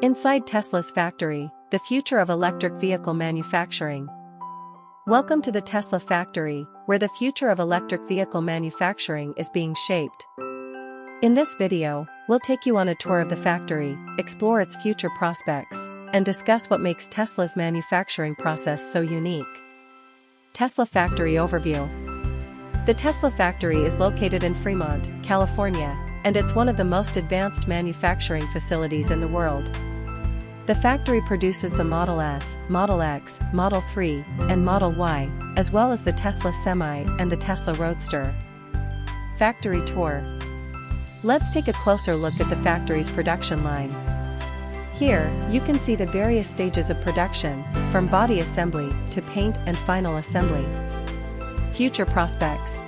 Inside Tesla's factory, the future of electric vehicle manufacturing. Welcome to the Tesla factory, where the future of electric vehicle manufacturing is being shaped. In this video, we'll take you on a tour of the factory, explore its future prospects, and discuss what makes Tesla's manufacturing process so unique. Tesla Factory Overview. The Tesla factory is located in Fremont, California, and it's one of the most advanced manufacturing facilities in the world. The factory produces the Model S, Model X, Model 3, and Model Y, as well as the Tesla Semi and the Tesla Roadster. Factory Tour. Let's take a closer look at the factory's production line. Here, you can see the various stages of production, from body assembly to paint and final assembly. Future prospects.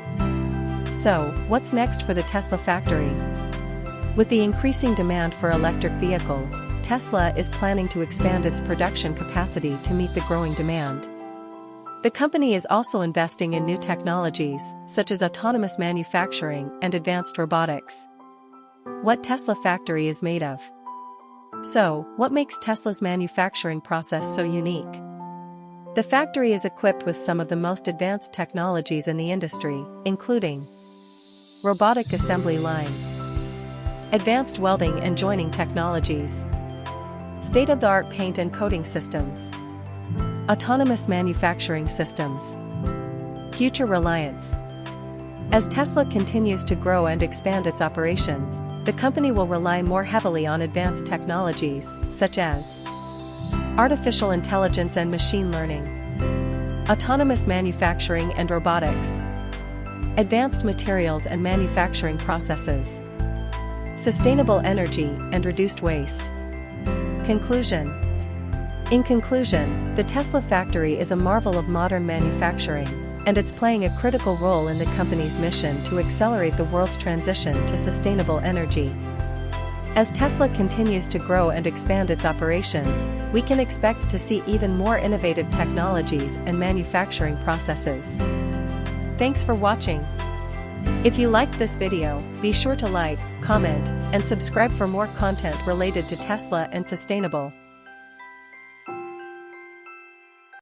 So, what's next for the Tesla factory? With the increasing demand for electric vehicles, Tesla is planning to expand its production capacity to meet the growing demand. The company is also investing in new technologies, such as autonomous manufacturing and advanced robotics. What Tesla factory is made of? So, what makes Tesla's manufacturing process so unique? The factory is equipped with some of the most advanced technologies in the industry, including robotic assembly lines, advanced welding and joining technologies, state-of-the-art paint and coating systems, autonomous manufacturing systems. Future reliance. As Tesla continues to grow and expand its operations, the company will rely more heavily on advanced technologies, such as artificial intelligence and machine learning, autonomous manufacturing and robotics, advanced materials and manufacturing processes, sustainable energy and reduced waste. Conclusion. In conclusion, the Tesla factory is a marvel of modern manufacturing, and it's playing a critical role in the company's mission to accelerate the world's transition to sustainable energy. As Tesla continues to grow and expand its operations, we can expect to see even more innovative technologies and manufacturing processes. Thanks for watching. If you liked this video, be sure to like, comment, and subscribe for more content related to Tesla and sustainable